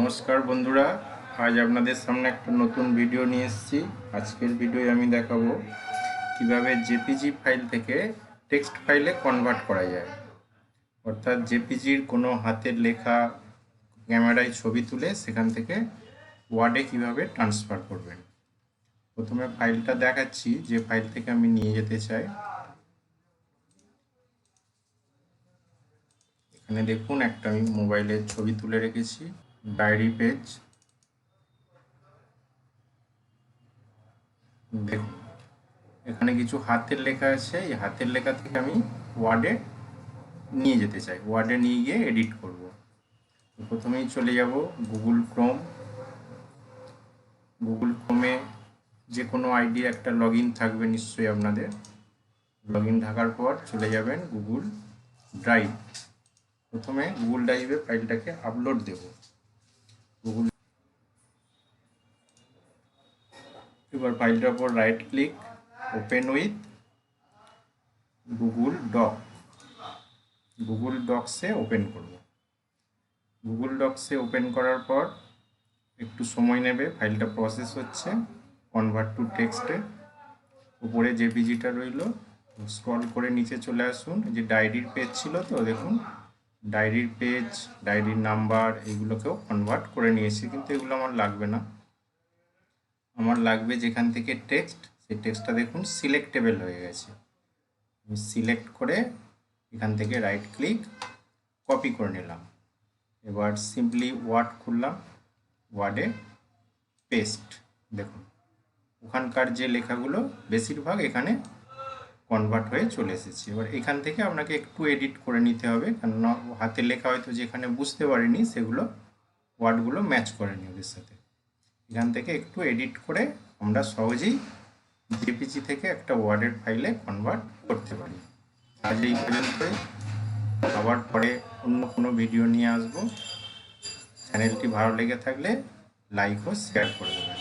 নমস্কার বন্ধুরা, আজ আপনাদের সামনে একটা নতুন ভিডিও নিয়ে এসেছি। আজকের ভিডিওয় আমি দেখাবো কিভাবে জেপিজি ফাইল থেকে টেক্সট ফাইলে কনভার্ট করা যায়। অর্থাৎ জেপিজির কোনো হাতের লেখা ক্যামেরায় ছবি তুলে সেখান থেকে ওয়ার্ডে কিভাবে ট্রান্সফার করবেন। প্রথমে ফাইলটা দেখাচ্ছি যে ফাইল থেকে আমি নিয়ে যেতে চাই। এখানে দেখুন একটা আমি মোবাইলের ছবি তুলে রেখেছি, ডায়েরি পেজ। দেখুন এখানে কিছু হাতের লেখা আছে, এই হাতের লেখা থেকে আমি ওয়ার্ডে নিয়ে যেতে চাই, ওয়ার্ডে নিয়ে গিয়ে এডিট করব। প্রথমেই চলে যাব গুগল ক্রোমে যে কোনো আইডির একটা লগ ইন থাকবে নিশ্চয়ই আপনাদের। লগ ইন থাকার পর চলে যাবেন গুগল ড্রাইভ। প্রথমে গুগল ড্রাইভে ফাইলটাকে আপলোড দেব। এবার ফাইলটার উপর right click, open with Google ডক্সে ওপেন করব। গুগল ডক্সে ওপেন করার পর একটু সময় নেবে, ফাইলটা প্রসেস হচ্ছে। কনভার্ট টু টেক্সটে উপরে জেপিজিটা রইল, স্ক্রল করে নিচে চলে আসুন। যে ডায়েরির পেজ ছিল তো দেখুন, ডায়েরির পেজ, ডায়েরির নাম্বার এগুলোকেও কনভার্ট করে নিয়েছি, কিন্তু এগুলো আমার লাগবে না। আমার লাগবে যেখান থেকে টেক্সট, সেই টেক্সটটা দেখুন সিলেক্টেবল হয়ে গেছে। আমি সিলেক্ট করে এখান থেকে রাইট ক্লিক, কপি করে নিলাম। এবার সিম্পলি ওয়ার্ড খুললাম, ওয়ার্ডে পেস্ট। দেখুন ওখানকার যে লেখাগুলো বেশিরভাগ এখানে কনভার্ট হয়ে চলে এসেছে। এবার এখান থেকে আপনাকে একটু এডিট করে নিতে হবে, কেননা হাতের লেখা হয়তো যেখানে বুঝতে পারিনি সেগুলো ওয়ার্ডগুলো ম্যাচ করেনি ওদের সাথে। এখান থেকে একটু এডিট করে আমরা সহজেই জেপিজি থেকে একটা ওয়ার্ডের ফাইলে কনভার্ট করতে পারি। আজ এই পর্যন্তই, আবার পরে অন্য কোনো ভিডিও নিয়ে আসবো। চ্যানেলটি ভালো লেগে থাকলে লাইক ও শেয়ার করে দেবেন।